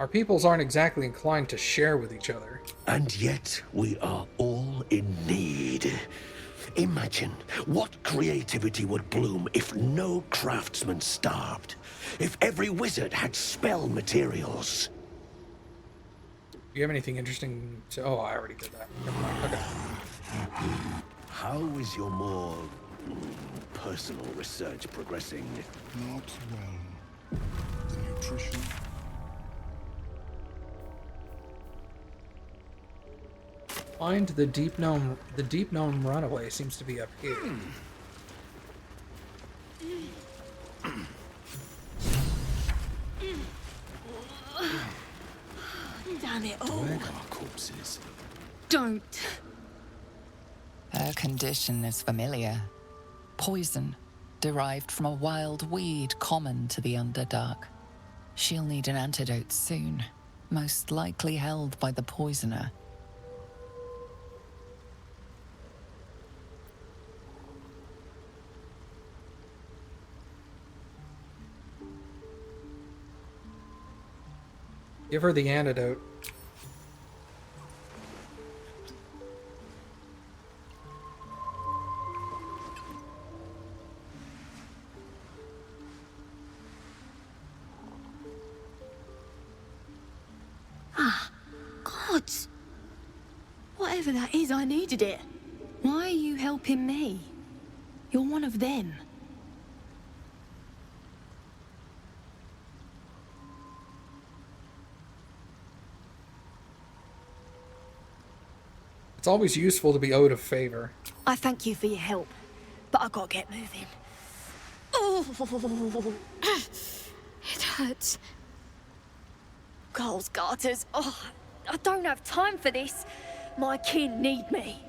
Our peoples aren't exactly inclined to share with each other. And yet we are all in need. Imagine what creativity would bloom if no craftsman starved. If every wizard had spell materials. Do you have anything interesting to... Oh, I already did that. Never mind. Okay. How is your more personal research progressing? Not well. The nutrition. Find the deep gnome. The deep gnome runaway seems to be up here. Damn it all. Where are corpses? Don't. Her condition is familiar. Poison, derived from a wild weed common to the Underdark. She'll need an antidote soon, most likely held by the poisoner. Give her the antidote. Gods. Whatever that is, I needed it. Why are you helping me? You're one of them. It's always useful to be owed a favor. I thank you for your help, but I gotta get moving. Oh, it hurts. Girls' garters. Oh, I don't have time for this. My kin need me.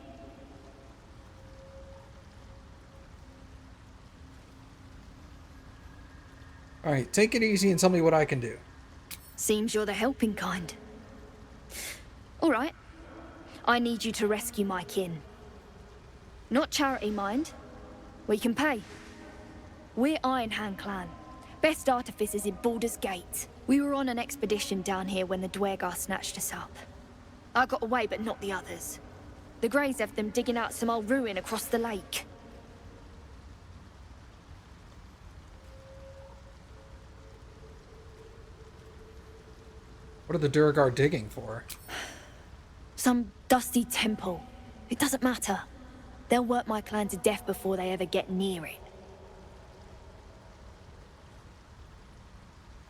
Alright, take it easy and tell me what I can do. Seems you're the helping kind. All right. I need you to rescue my kin. Not charity, mind. We can pay. We're Iron Hand Clan. Best artificers in Baldur's Gate. We were on an expedition down here when the Dwergar snatched us up. I got away, but not the others. The Greys have them digging out some old ruin across the lake. What are the Durgar digging for? Some dusty temple. It doesn't matter. They'll work my clan to death before they ever get near it.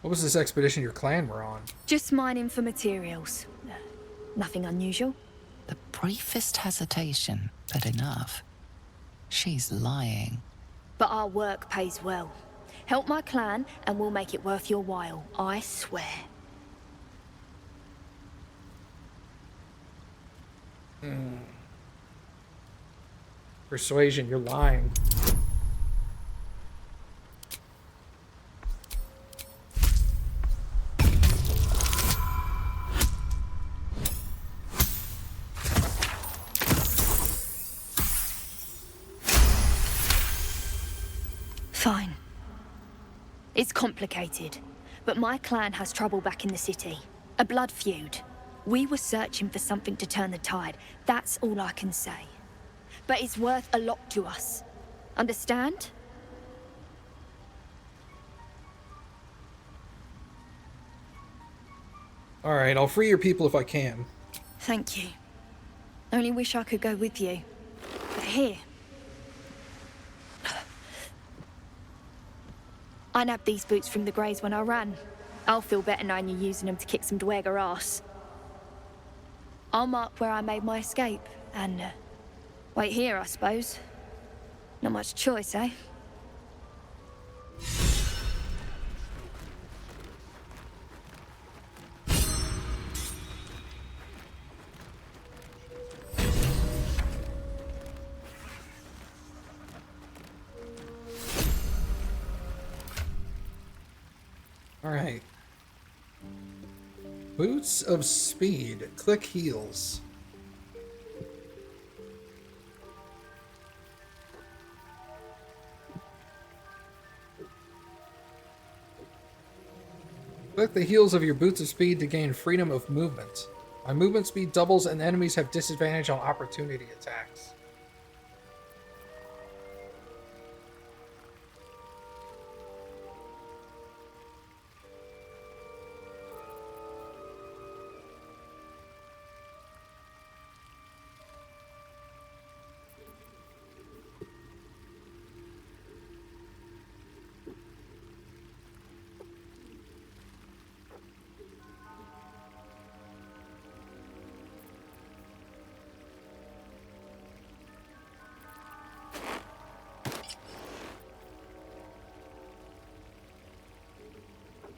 What was this expedition your clan were on? Just mining for materials. Nothing unusual. The briefest hesitation, but enough. She's lying. But our work pays well. Help my clan and we'll make it worth your while, I swear. Persuasion, you're lying. Fine. It's complicated, but my clan has trouble back in the city. A blood feud. We were searching for something to turn the tide. That's all I can say. But it's worth a lot to us. Understand? Alright, I'll free your people if I can. Thank you. Only wish I could go with you. But here. I nabbed these boots from the Greys when I ran. I'll feel better knowing you're using them to kick some Dwergar ass. I'll mark where I made my escape, and wait here, I suppose. Not much choice, eh? Alright. Boots of Speed. Click heals. Click the heels of your boots of speed to gain freedom of movement. My movement speed doubles and enemies have disadvantage on opportunity attacks.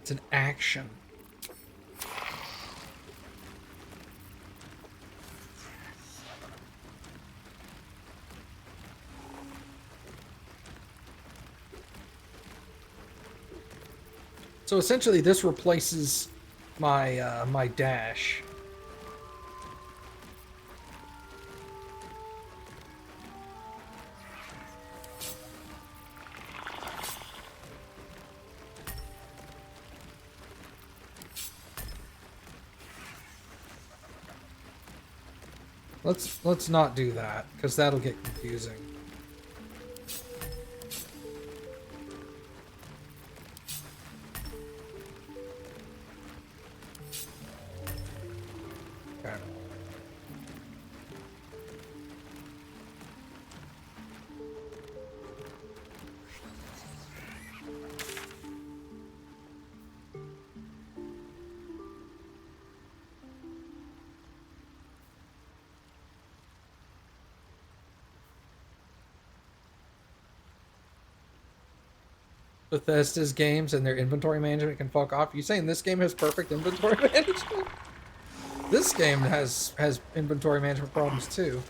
It's an action. So essentially this replaces my my dash. Let's not do that, because that'll get confusing. Okay. Bethesda's games and their inventory management can fuck off. You saying this game has perfect inventory management? This game has inventory management problems too.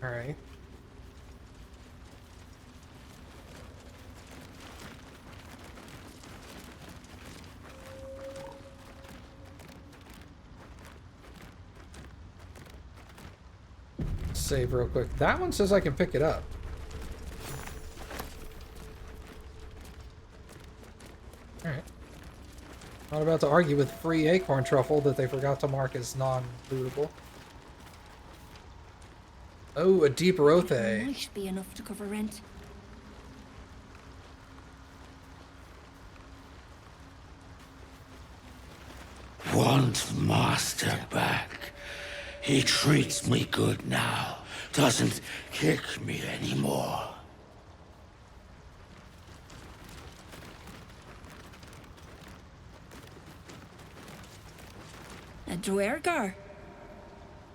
All right. Save real quick. That one says I can pick it up. Alright. Not about to argue with free acorn truffle that they forgot to mark as non-lootable. Oh, a deep rothe. Might be enough to cover rent. Want master back. He treats me good now. Doesn't kick me anymore. A dwergar?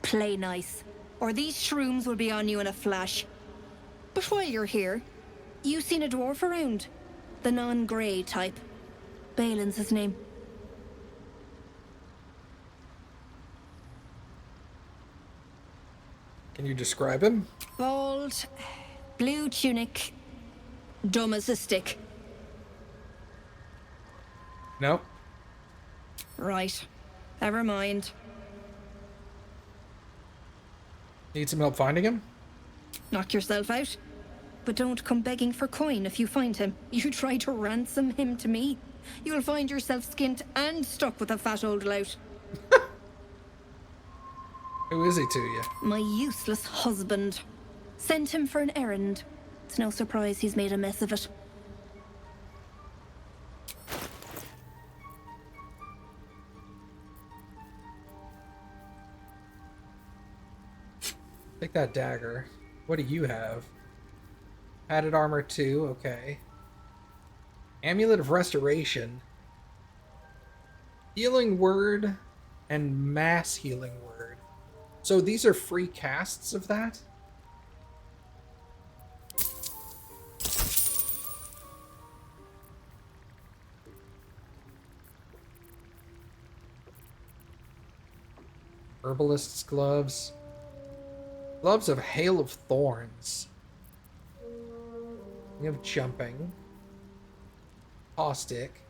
Play nice, or these shrooms will be on you in a flash. But while you're here, you seen a dwarf around? The non-grey type. Balin's his name. Can you describe him? Bald, blue tunic, dumb as a stick. No. Right. Never mind. Need some help finding him? Knock yourself out. But don't come begging for coin if you find him. You try to ransom him to me, you'll find yourself skint and stuck with a fat old lout. Who is he to you? My useless husband. Sent him for an errand. It's no surprise he's made a mess of it. Take that dagger. What do you have? Padded armor 2, okay. Amulet of Restoration. Healing word and mass healing word. So these are free casts of that? Herbalist's gloves. Gloves of Hail of Thorns. We have jumping. Caustic.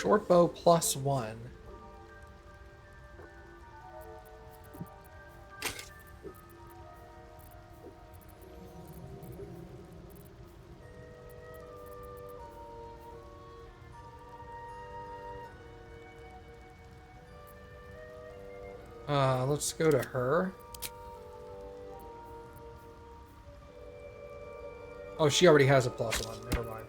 Short bow +1. Let's go to her. Oh, she already has a +1. Never mind.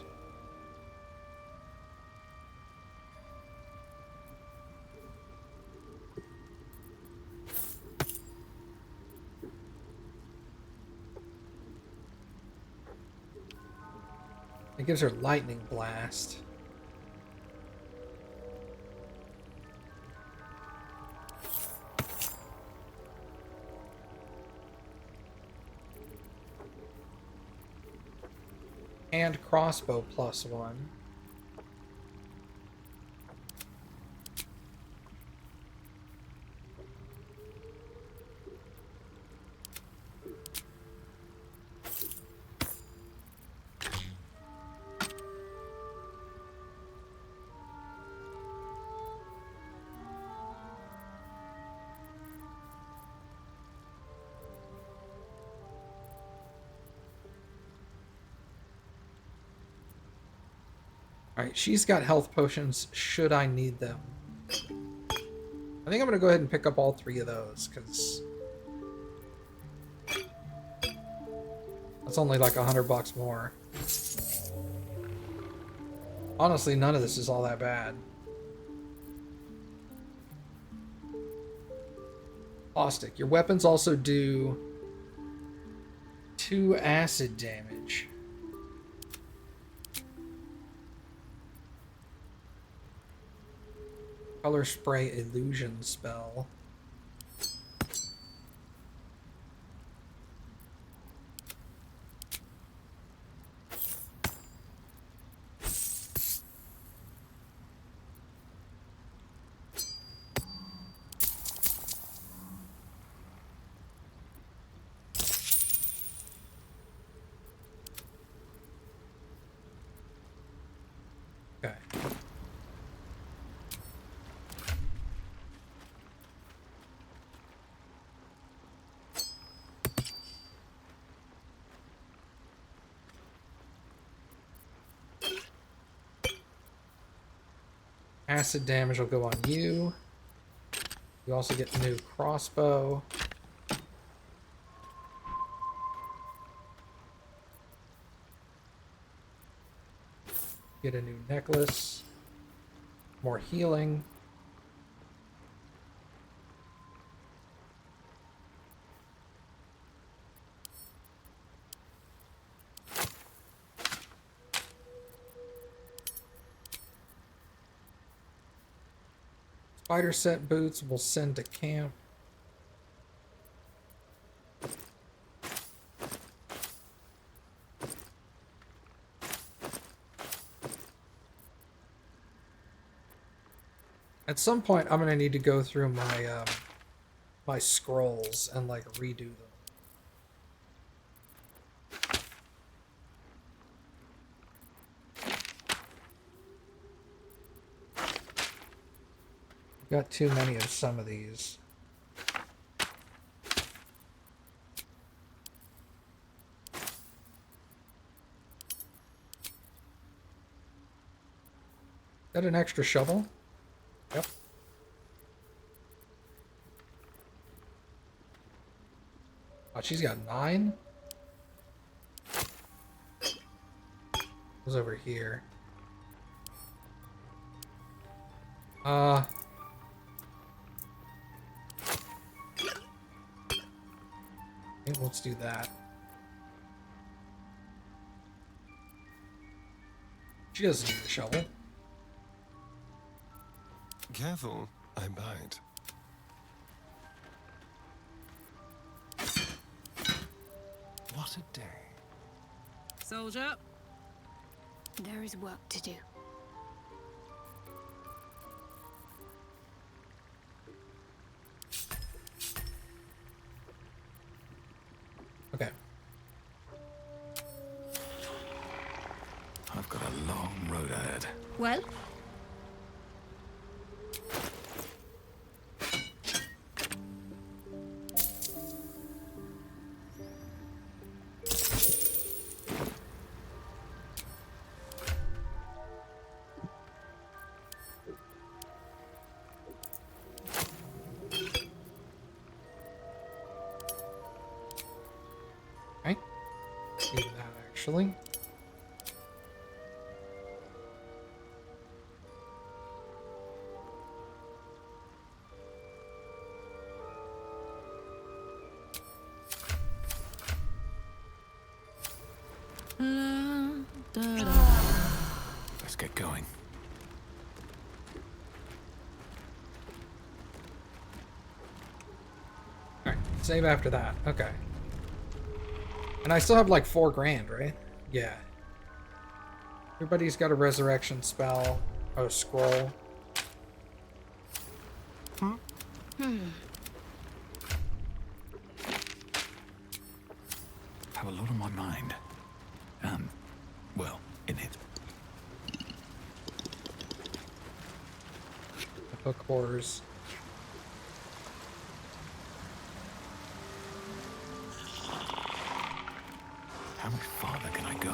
It gives her lightning blast. And crossbow +1. Alright, she's got health potions should I need them. I think I'm going to go ahead and pick up all 3 of those, because that's only like $100 more. Honestly, none of this is all that bad. Caustic. Your weapons also do 2 acid damage. Color spray illusion spell. Okay. Acid damage will go on you. You also get a new crossbow. Get a new necklace. More healing. Spider set boots will send to camp. At some point, I'm gonna need to go through my my scrolls and like redo them. Got too many of some of these. Is that an extra shovel? Yep. Oh, she's got 9? Who's over here? Okay, let's do that. She doesn't need a shovel. Careful, I bite. What a day. Soldier. There is work to do. Okay. I've got a long road ahead. Well, Actually. Let's get going. Alright, save after that. Okay. And I still have like 4 grand, right? Yeah. Everybody's got a resurrection spell. Oh, scroll. Have a lot on my mind. Well, in it. Book horrors. How much farther can I go?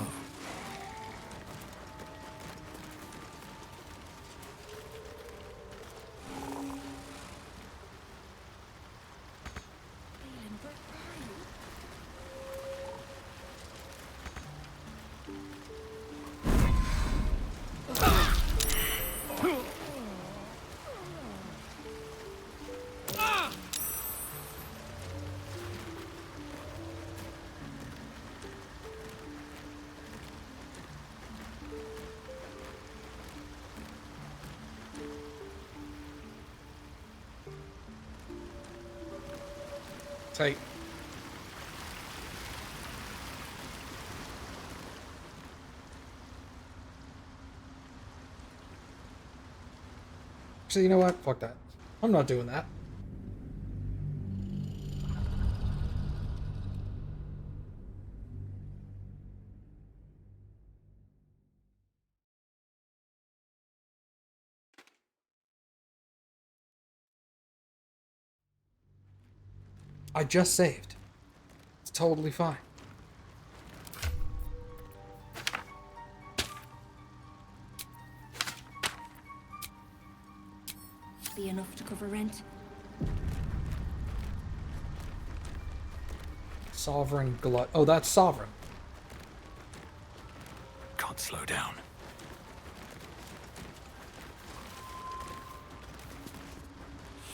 Tight. So you know what? Fuck that. I'm not doing that. I just saved. It's totally fine. Be enough to cover rent. Sovereign glut. Oh, that's sovereign. Can't slow down.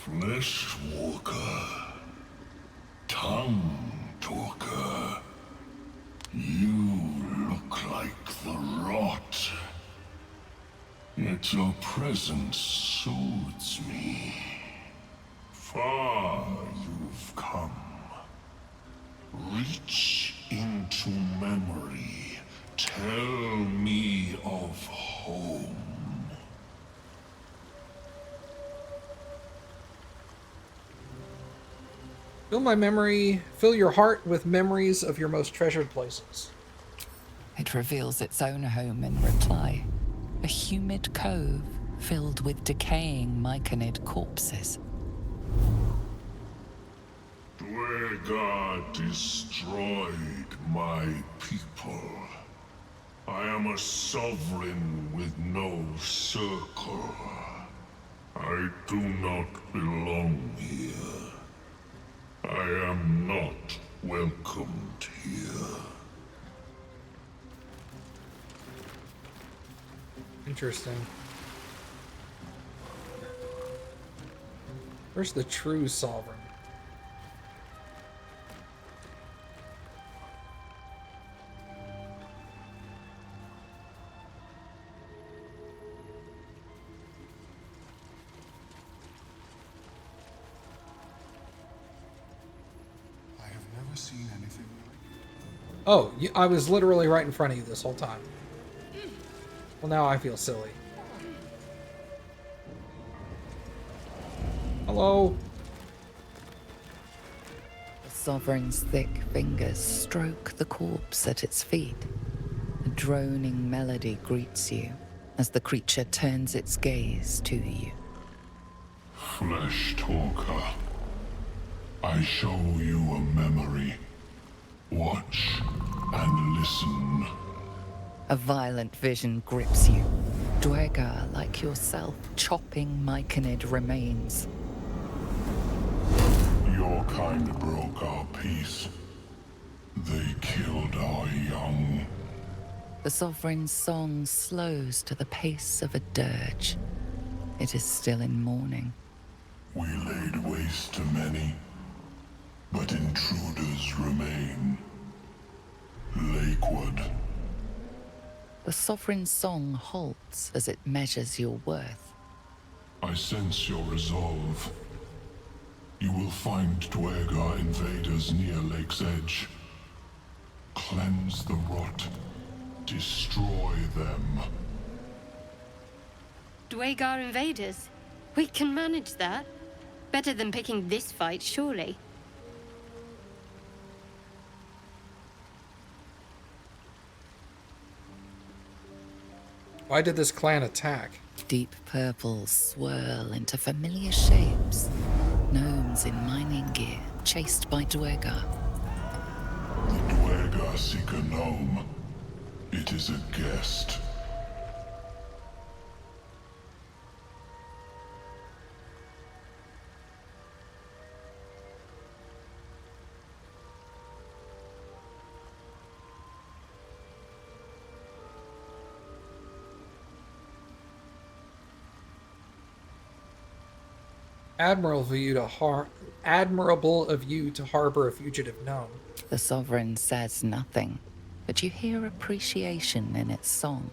Flesh walker, tongue talker, you look like the rot. Yet your presence soothes me. Far you've come. Reach into memory. Tell me of home. Fill your heart with memories of your most treasured places. It reveals its own home in reply. A humid cove filled with decaying myconid corpses. Dwegar destroyed my people. I am a sovereign with no circle. I do not belong here. I am not welcomed here. Interesting. Where's the true sovereign? I have never seen anything like Oh, I was literally right in front of you this whole time. Well, now I feel silly. Hello? The sovereign's thick fingers stroke the corpse at its feet. A droning melody greets you as the creature turns its gaze to you. Flesh talker, I show you a memory. Watch and listen. A violent vision grips you. Dwegar, like yourself, chopping myconid remains. Your kind broke our peace. They killed our young. The sovereign's song slows to the pace of a dirge. It is still in mourning. We laid waste to many, but intruders remain. Lakewood. The sovereign's song halts as it measures your worth. I sense your resolve. You will find Dwegar invaders near Lake's edge. Cleanse the rot. Destroy them. Dwegar invaders? We can manage that. Better than picking this fight, surely. Why did this clan attack? Deep purples swirl into familiar shapes. Gnomes in mining gear, chased by Dwegar. The Dwegar seek a gnome. It is a guest. Admirable of you to harbor a fugitive gnome. The sovereign says nothing, but you hear appreciation in its song.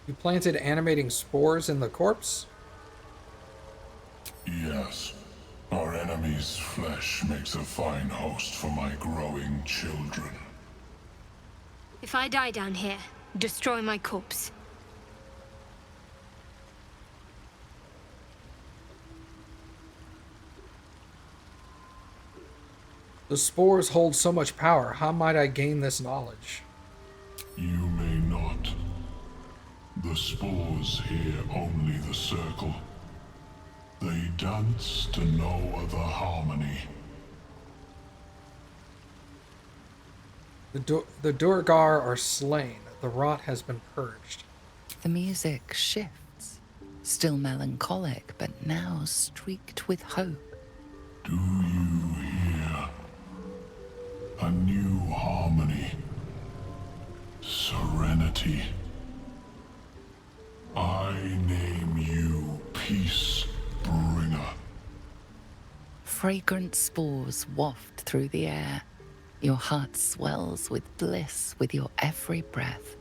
You planted animating spores in the corpse? Yes. Our enemy's flesh makes a fine host for my growing children. If I die down here, destroy my corpse. The spores hold so much power. How might I gain this knowledge? You may not. The spores hear only the circle. They dance to no other harmony. The Durgar are slain. The rot has been purged. The music shifts, still melancholic, but now streaked with hope. Do you hear? A new harmony. Serenity. I name you Peace Bringer. Fragrant spores waft through the air. Your heart swells with bliss with your every breath.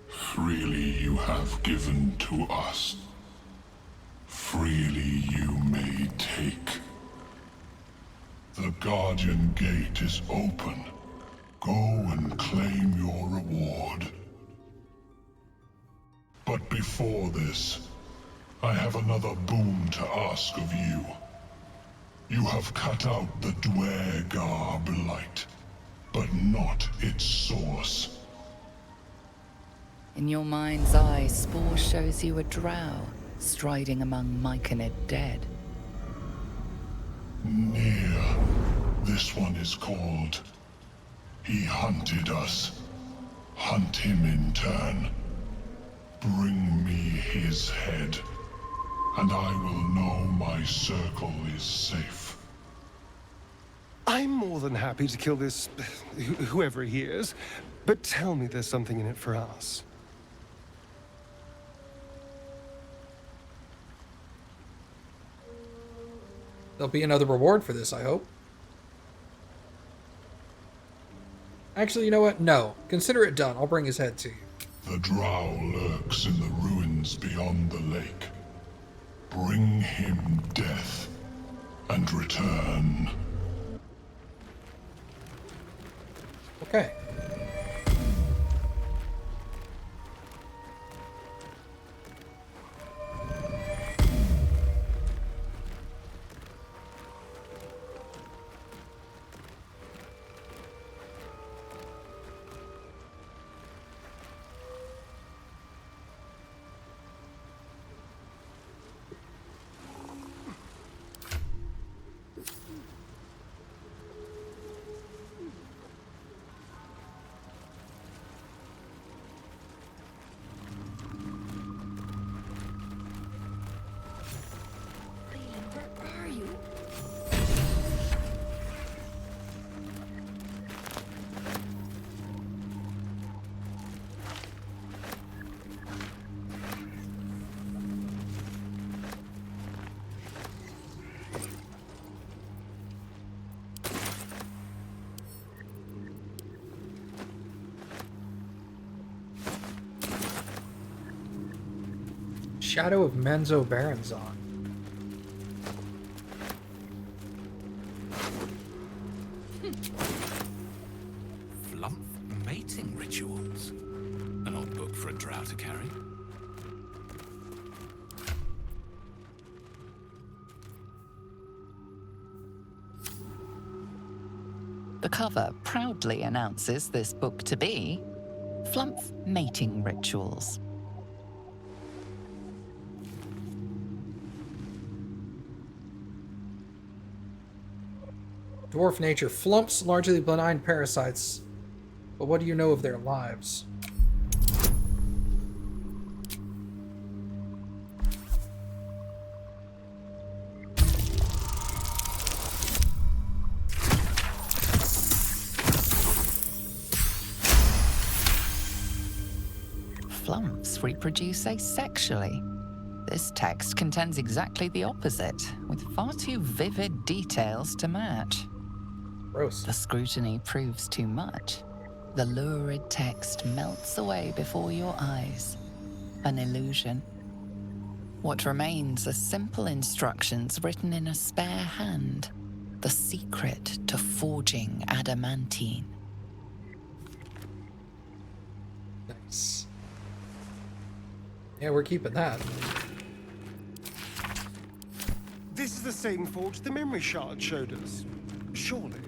Freely you have given to us. Freely you may take. The Guardian Gate is open. Go and claim your reward. But before this, I have another boon to ask of you. You have cut out the Dwegar blight, but not its source. In your mind's eye, Spore shows you a drow striding among Myconid dead. Near. This one is called. He hunted us. Hunt him in turn. Bring me his head, and I will know my circle is safe. I'm more than happy to kill this... whoever he is, but tell me there's something in it for us. There'll be another reward for this, I hope. Actually, you know what? No. Consider it done. I'll bring his head to you. The drow lurks in the ruins beyond the lake. Bring him death, and return. Okay. Shadow of Menzo Baranzon. Flump mating rituals. An odd book for a drow to carry. The cover proudly announces this book to be Flump Mating Rituals. Dwarf nature. Flumps, largely benign parasites. But what do you know of their lives? Flumps reproduce asexually. This text contends exactly the opposite, with far too vivid details to match. Gross. The scrutiny proves too much. The lurid text melts away before your eyes. An illusion. What remains are simple instructions written in a spare hand. The secret to forging adamantine. Nice. Yeah, we're keeping that. This is the same forge the memory shard showed us. Surely.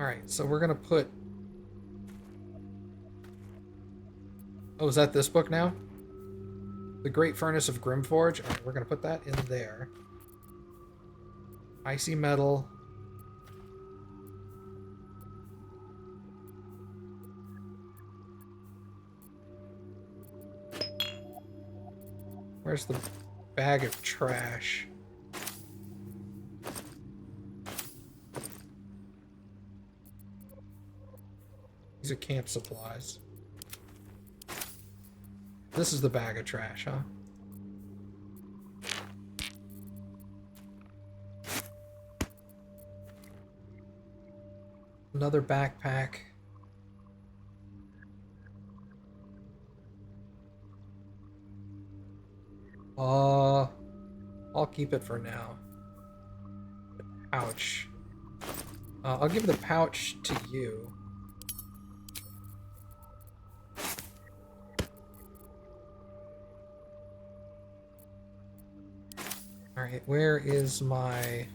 Alright, so we're gonna put... Oh, is that this book now? The Great Furnace of Grimforge? Alright, we're gonna put that in there. Icy Metal. Where's the bag of trash? These are camp supplies. This is the bag of trash, huh? Another backpack. I'll keep it for now. The pouch. I'll give the pouch to you. Alright, where is my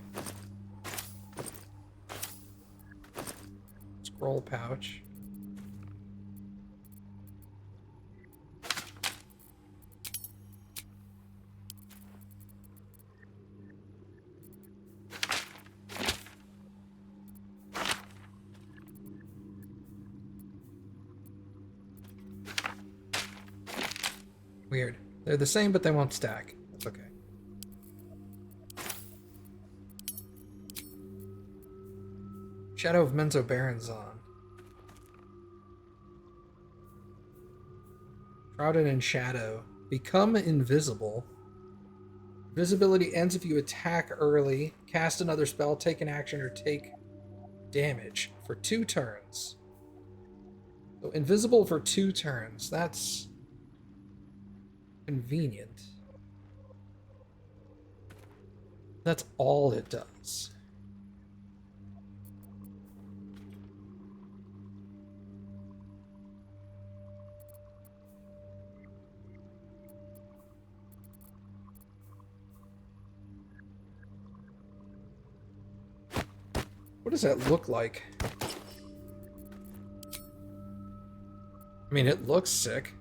scroll pouch? Weird. They're the same, but they won't stack. That's okay. Shadow of Menzo Baranzon. Shrouded in shadow. Become invisible. Visibility ends if you attack early, cast another spell, take an action, or take damage for 2 turns. So invisible for 2 turns. That's convenient. That's all it does. What does that look like? I mean, it looks sick.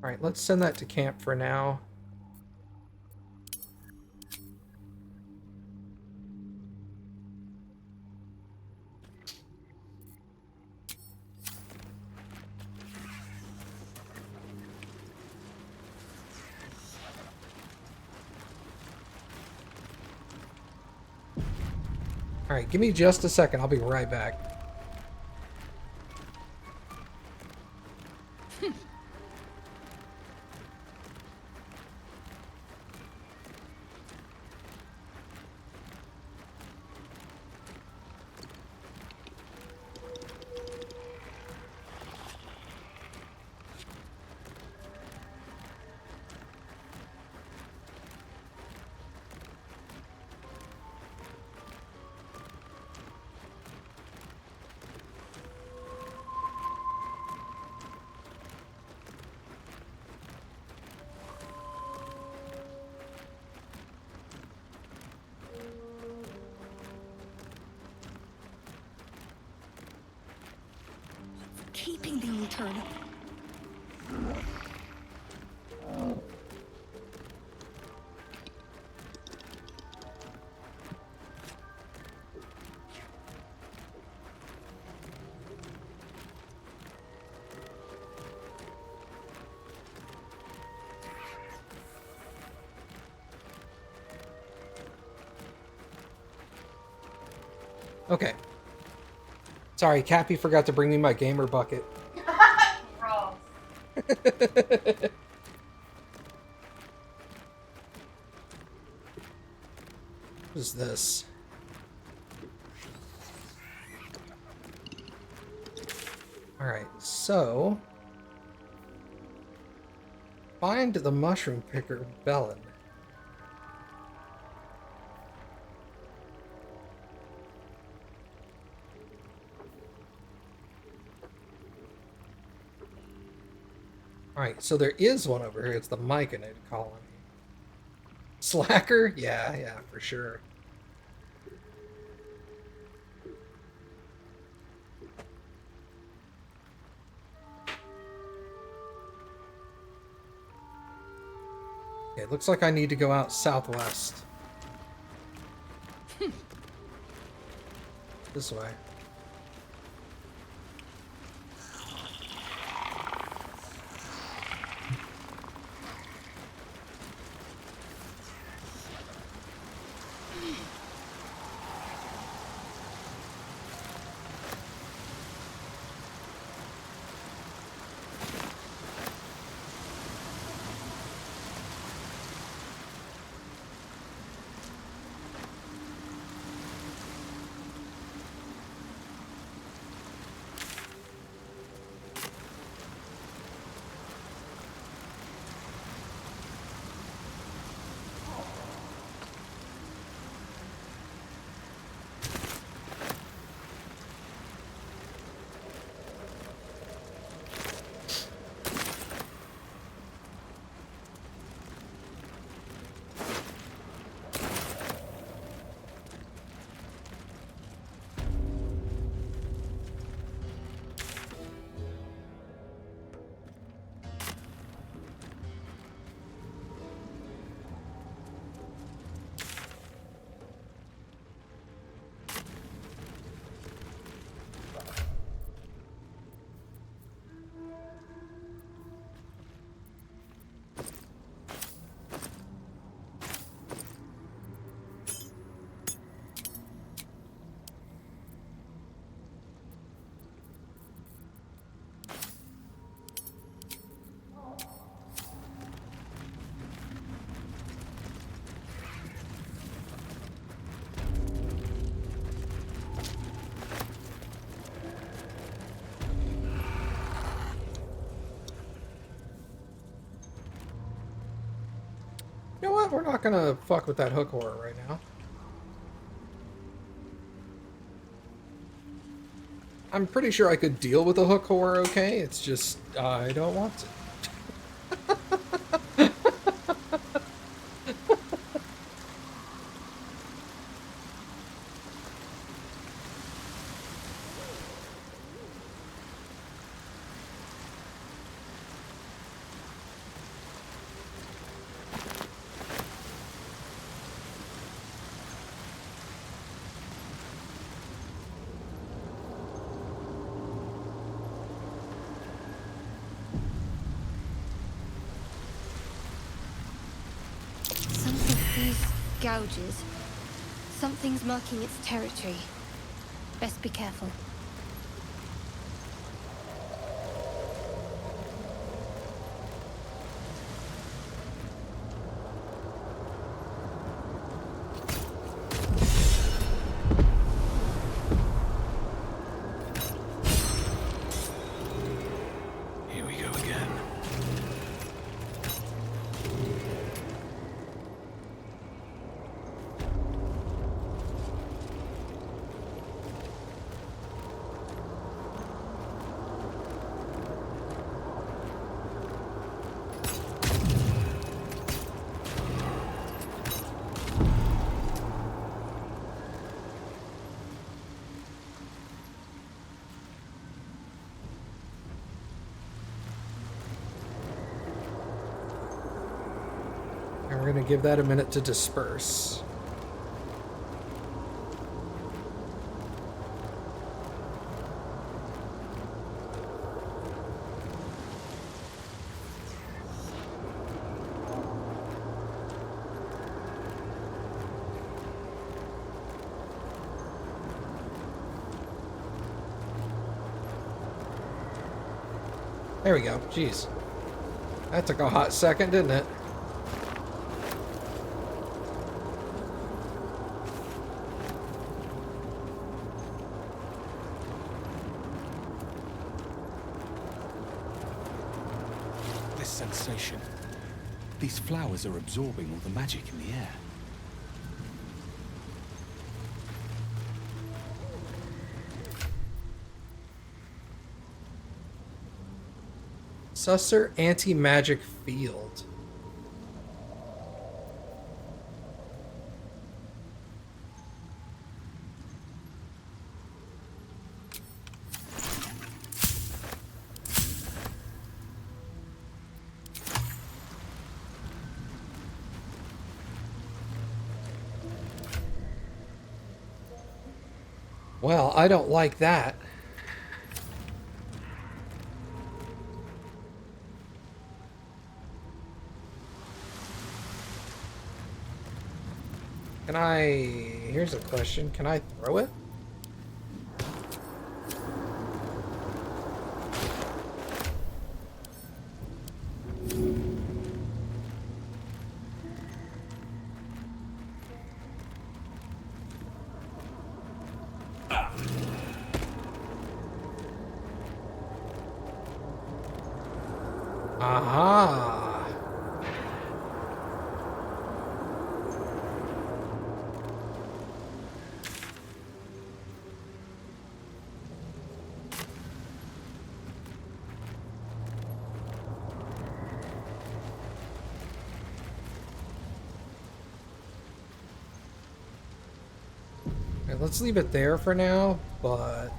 Alright, let's send that to camp for now. Alright, give me just a second. I'll be right back. keeping the eternal. Okay. Sorry, Cappy forgot to bring me my gamer bucket. Gross. What is this? Alright, so... Find the mushroom picker, Bellin. Alright, so there is one over here. It's the Myconid colony. Slacker? Yeah, for sure. Okay, looks like I need to go out southwest. This way. You know what? We're not gonna fuck with that hook horror right now. I'm pretty sure I could deal with a hook horror okay, it's just I don't want to. Gouges. Something's marking its territory. Best be careful. Here we go again. And we're going to give that a minute to disperse. There we go. Jeez. That took a hot second, didn't it? This sensation. These flowers are absorbing all the magic in the air. Susser anti-magic field. Well, I don't like that. Can I... Here's a question. Can I throw it? Aha! Okay, let's leave it there for now, but...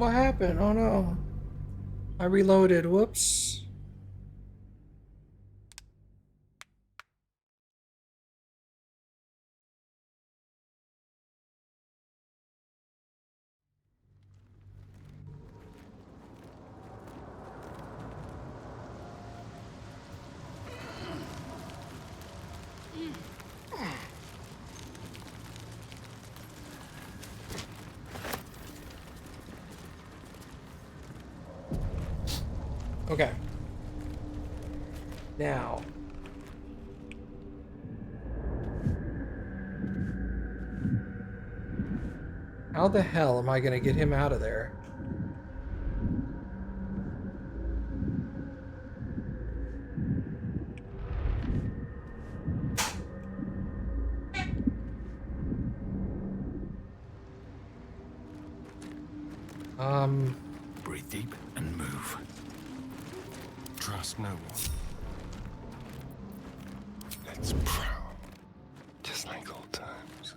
What happened? Oh no. I reloaded. Whoops. Okay. Now. How the hell am I going to get him out of there? Breathe deep and move. Trust no one. Let's prowl. Just like old times.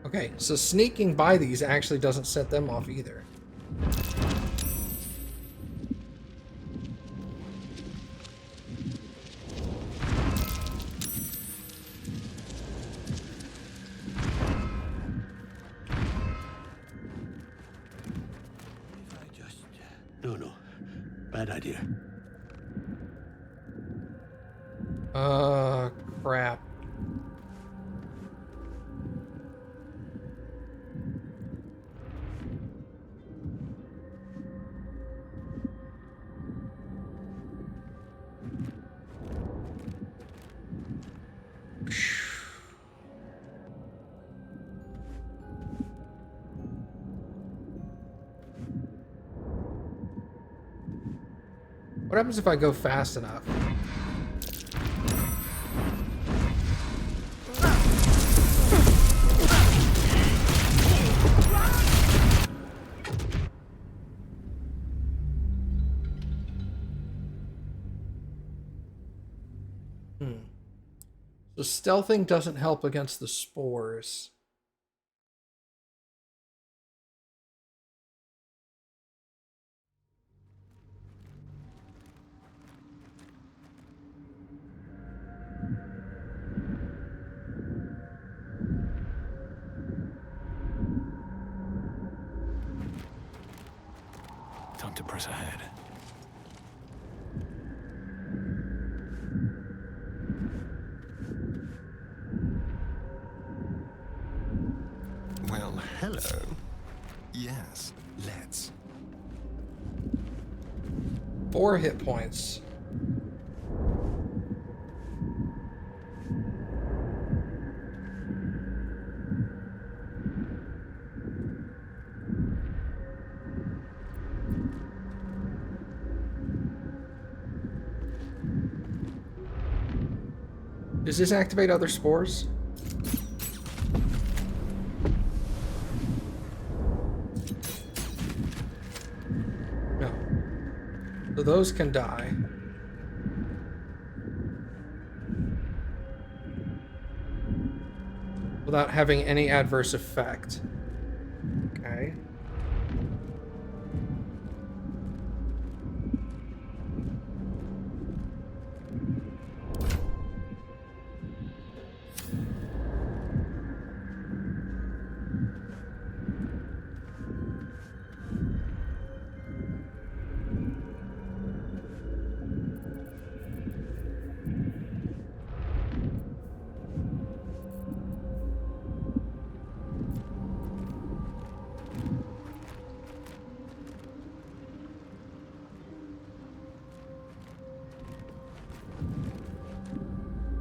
Okay, so sneaking by these actually doesn't set them off either. No. Bad idea. Crap. What happens if I go fast enough? So stealthing doesn't help against the spores. Time to press ahead. Well, hello. Yes, let's. 4 hit points. Does this activate other spores? No. So those can die. Without having any adverse effect. Okay.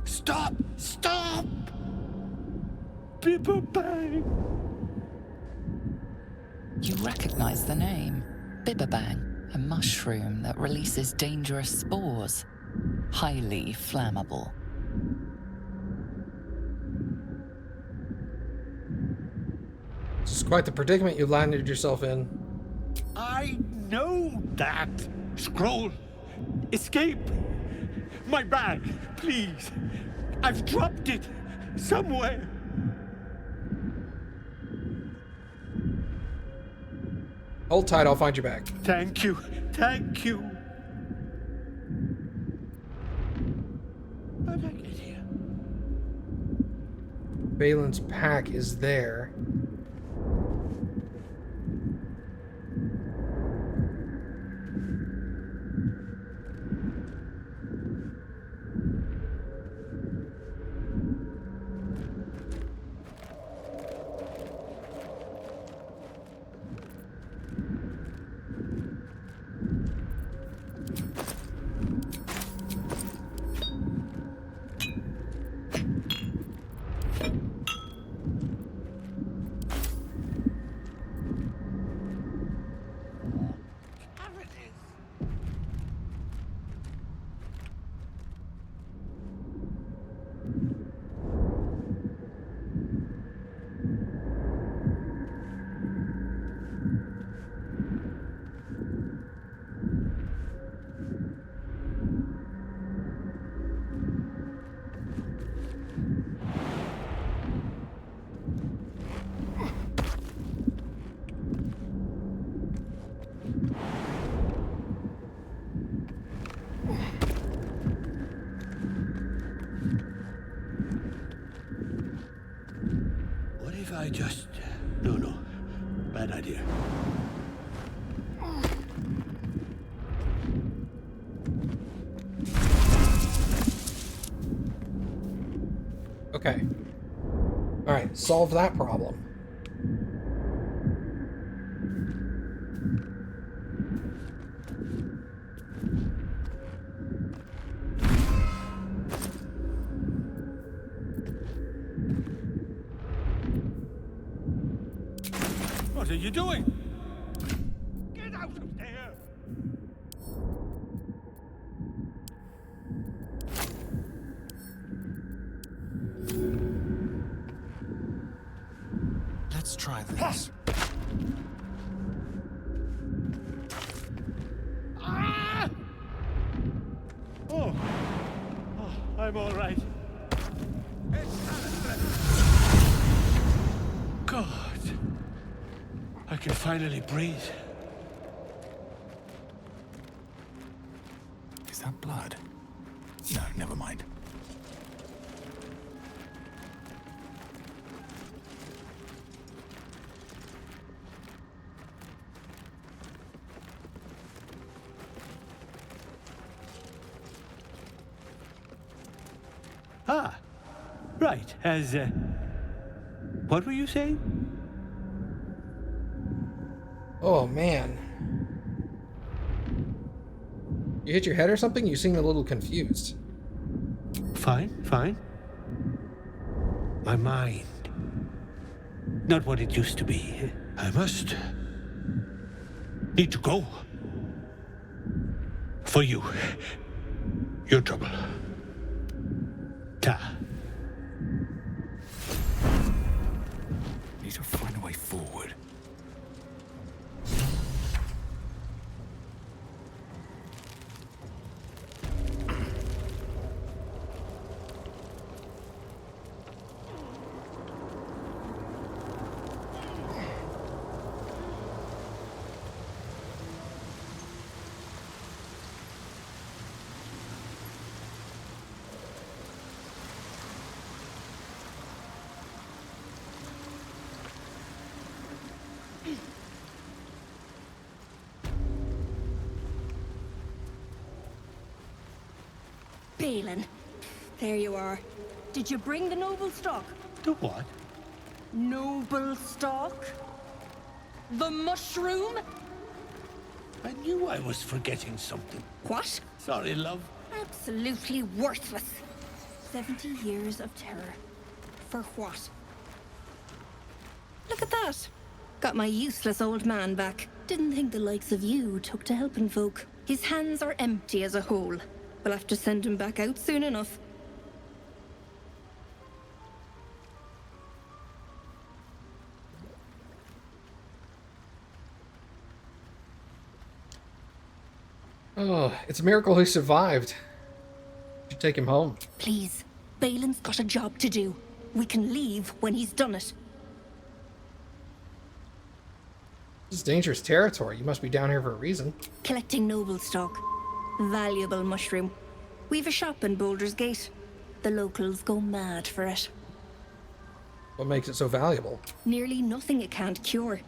Stop! Stop! Bibberbang! You recognize the name. Bibberbang, a mushroom that releases dangerous spores. Highly flammable. This is quite the predicament you landed yourself in. I know that! Scroll! Escape! My bag, please! I've dropped it somewhere! Hold tight, I'll find you back. Thank you! Thank you! How'd I get here? Balin's pack is there. I just... No. Bad idea. Okay. Alright, solve that problem. What are you doing? Get out of there! Let's try this. Ah! Oh, I'm all right. God, I can finally breathe. Is that blood? No, never mind. Ah, right. What were you saying? Oh, man. You hit your head or something? You seem a little confused. Fine. My mind. Not what it used to be. I must... need to go. For you. Your trouble. Ta. Need to find a way forward. Balin, there you are. Did you bring the noble stock? The what? Noble stock? The mushroom? I knew I was forgetting something. What? Sorry, love. Absolutely worthless. 70 years of terror. For what? Look at that. Got my useless old man back. Didn't think the likes of you took to helping folk. His hands are empty as a hole. We'll have to send him back out soon enough. Oh, it's a miracle he survived. Should take him home. Please, Balin's got a job to do. We can leave when he's done it. This is dangerous territory. You must be down here for a reason. Collecting noble stock. Valuable mushroom. We've a shop in Baldur's Gate. The locals go mad for it. What makes it so valuable? Nearly nothing it can't cure.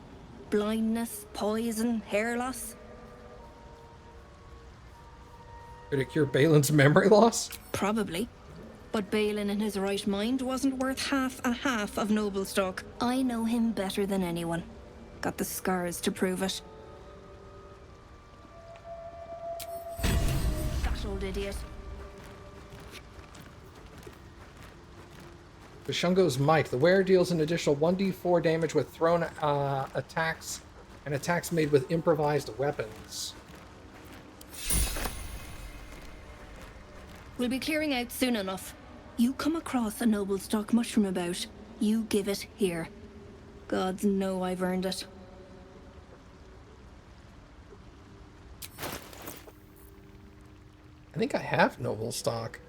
Blindness, poison, hair loss. Could it cure Balin's memory loss? Probably. But Balin in his right mind wasn't worth half of noble stock. I know him better than anyone. Got the scars to prove it. That old idiot. Bishungo's Might. The wearer deals an additional 1d4 damage with thrown attacks and attacks made with improvised weapons. We'll be clearing out soon enough. You come across a noble stock mushroom about, you give it here. Gods know I've earned it. I think I have noble stock.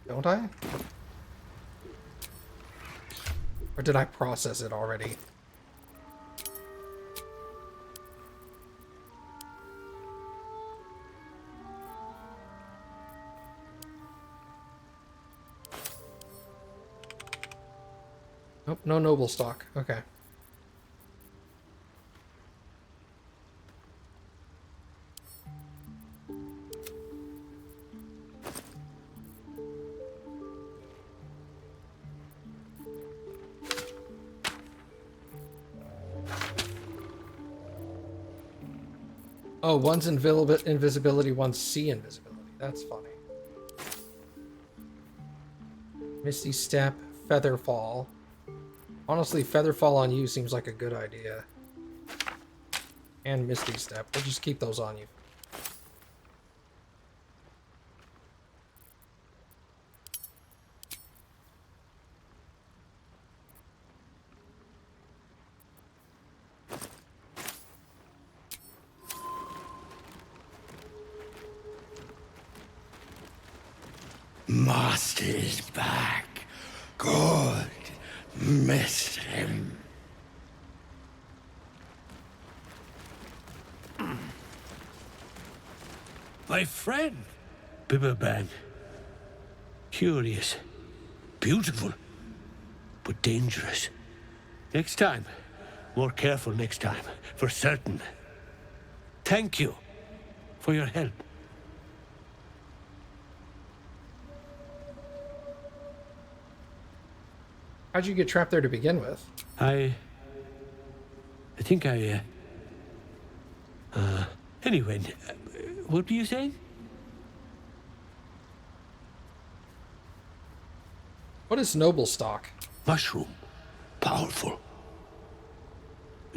Don't I? Or did I process it already? Nope, no noble stock. Okay. Oh, one's invisibility, one's sea invisibility. That's funny. Misty Step, Featherfall. Honestly, Featherfall on you seems like a good idea. And Misty Step. We'll just keep those on you. Master is back. Good. Missed him. My friend, Bibberban. Curious. Beautiful. But dangerous. Next time. More careful next time. For certain. Thank you for your help. How'd you get trapped there to begin with? I think anyway, what were you saying? What is noble stock? Mushroom. Powerful.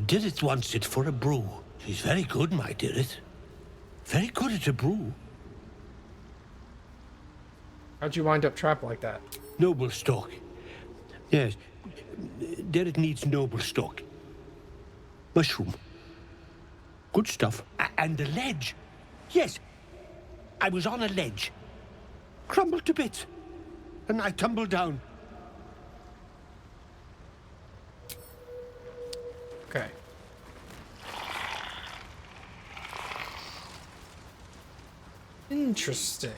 Dirith wants it for a brew. He's very good, my Dirith. Very good at a brew. How'd you wind up trapped like that? Noble stock. Yes. Dirith needs noble stock. Mushroom. Good stuff. And the ledge. Yes. I was on a ledge. Crumbled to bits. And I tumbled down. Okay. Interesting.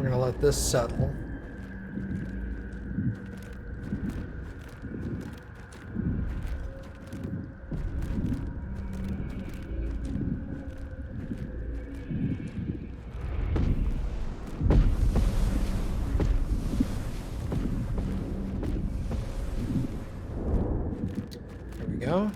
We're gonna let this settle. There we go.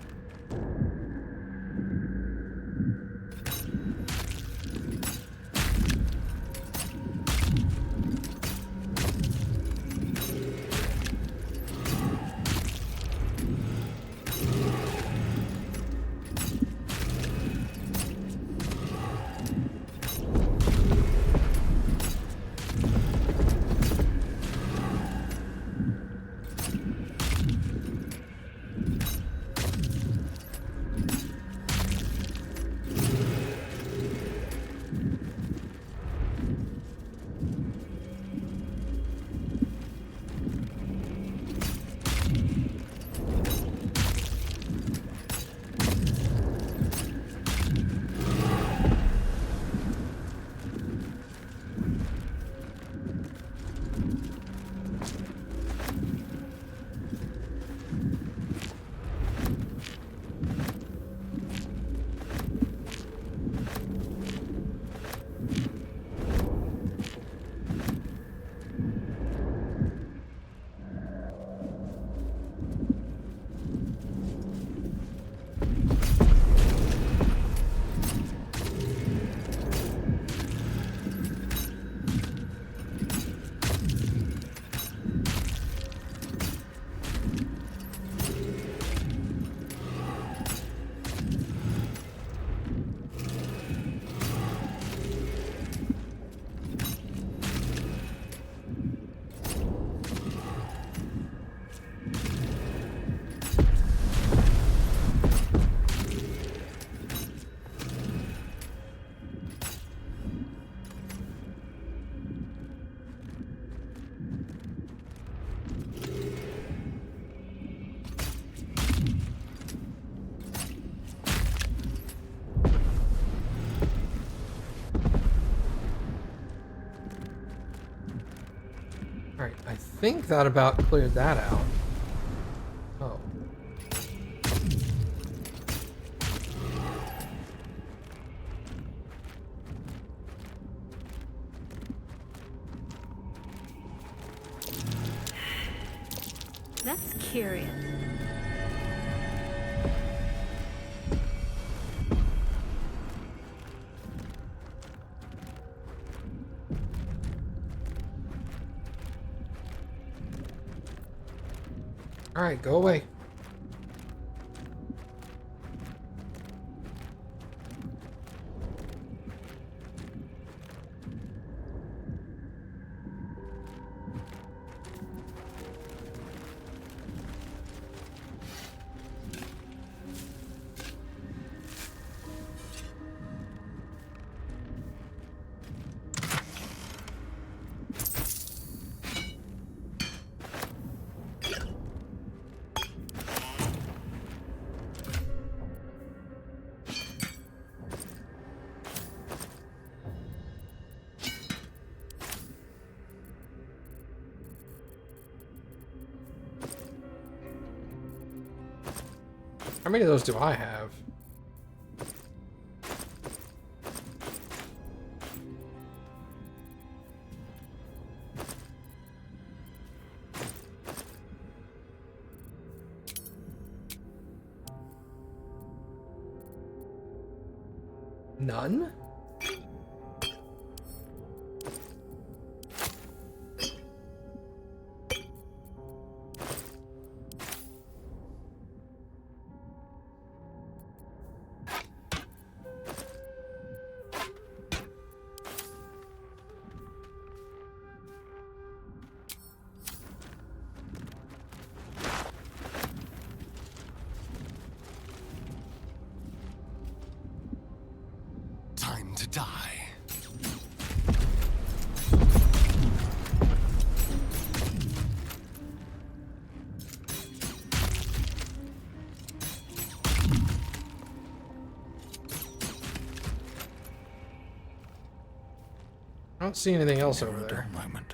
Alright, I think that about cleared that out. Oh. That's curious. Alright, go away. How many of those do I have? None? Time I don't see anything else Never over a there. dull moment.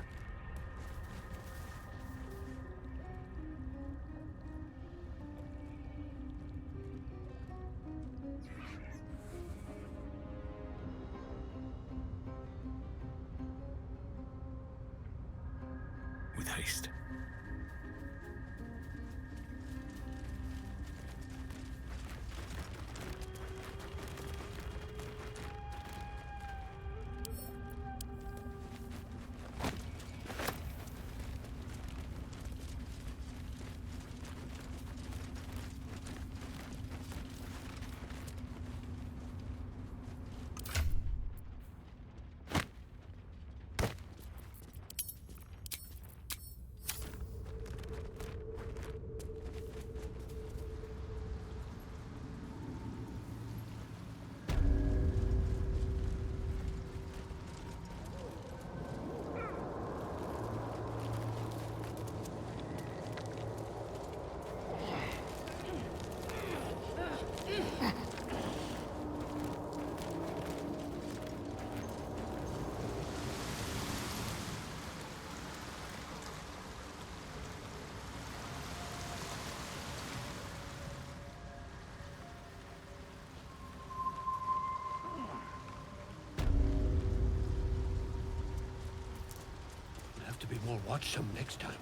With haste. To be more watchsome next time.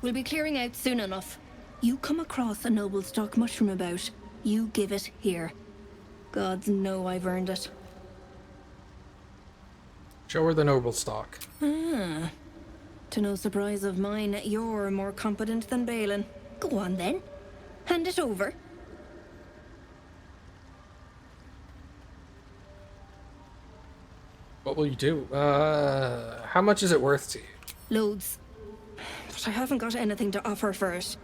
We'll be clearing out soon enough. You come across a noble stock mushroom about, you give it here. Gods know I've earned it. Show her the noble stock. Ah. To no surprise of mine, you're more competent than Balin. Go on then. Hand it over. What will you do? How much is it worth to you? Loads. But I haven't got anything to offer for it.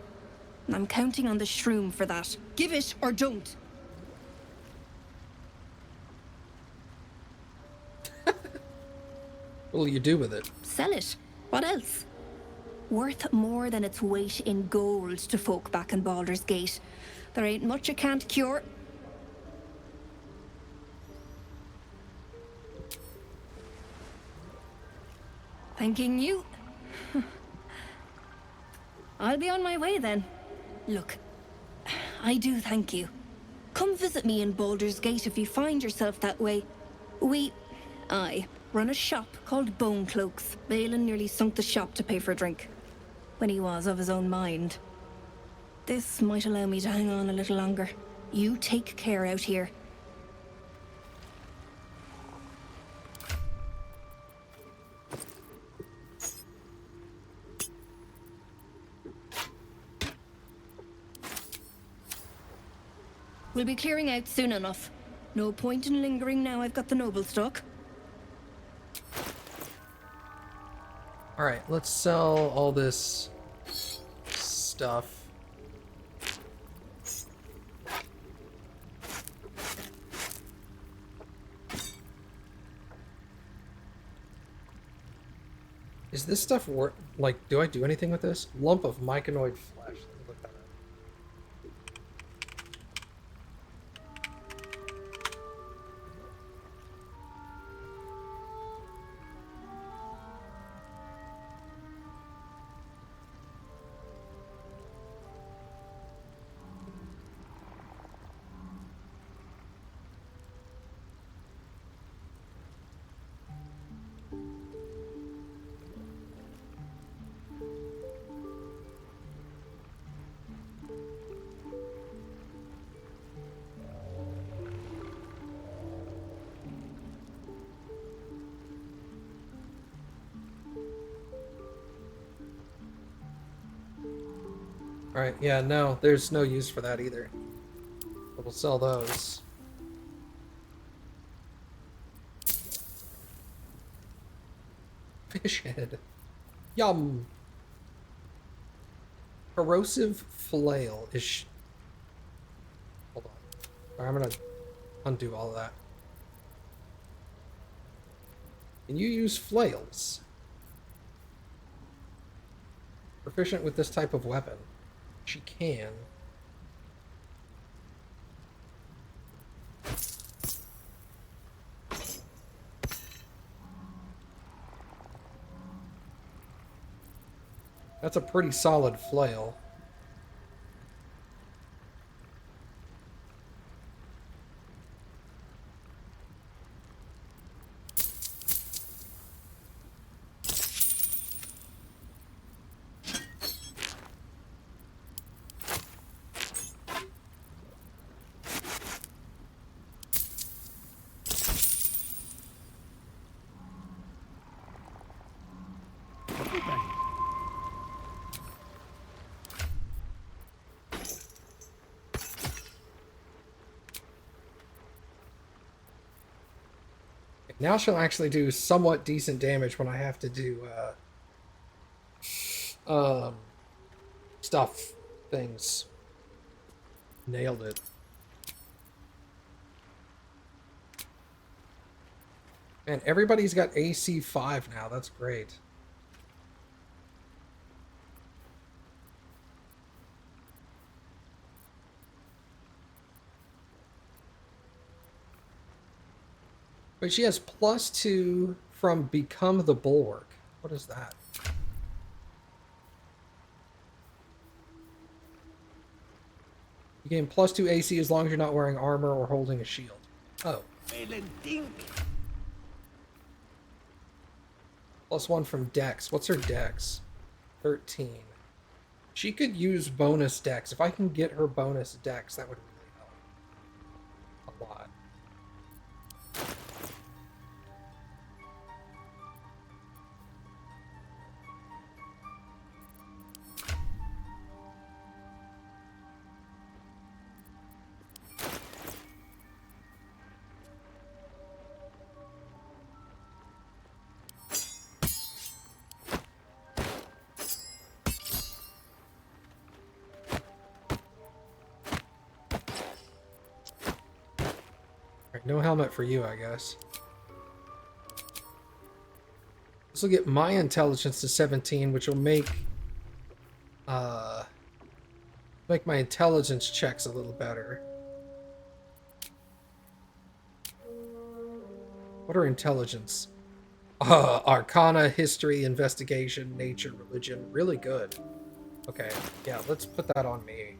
And I'm counting on the shroom for that. Give it or don't. What will you do with it? Sell it. What else? Worth more than its weight in gold to folk back in Baldur's Gate. There ain't much I can't cure. Thanking you. I'll be on my way then. Look, I do thank you. Come visit me in Baldur's Gate if you find yourself that way. I run a shop called Bone Cloaks. Balin nearly sunk the shop to pay for a drink. When he was of his own mind. This might allow me to hang on a little longer. You take care out here. We'll be clearing out soon enough. No point in lingering now I've got the noble stock. Alright, let's sell all this stuff. Is this stuff worth, like, do I do anything with this? Lump of myconoid flesh. Let me look that up. Alright, yeah, no, there's no use for that either. But we'll sell those. Fish head. Yum! Corrosive flail is... Hold on. Alright, I'm gonna undo all of that. Can you use flails? Proficient with this type of weapon. She can. That's a pretty solid flail. Now she'll actually do somewhat decent damage when I have to do stuff things. Nailed it. Man, everybody's got AC 5 now. That's great. But she has +2 from Become the Bulwark. What is that? You gain +2 AC as long as you're not wearing armor or holding a shield. Oh. +1 from Dex. What's her Dex? 13. She could use bonus Dex. If I can get her bonus Dex, that would really help. A lot. No helmet for you, I guess. This will get my intelligence to 17, which will make my intelligence checks a little better. What are intelligence? Arcana, history, investigation, nature, religion. Really good. Okay, yeah, let's put that on me.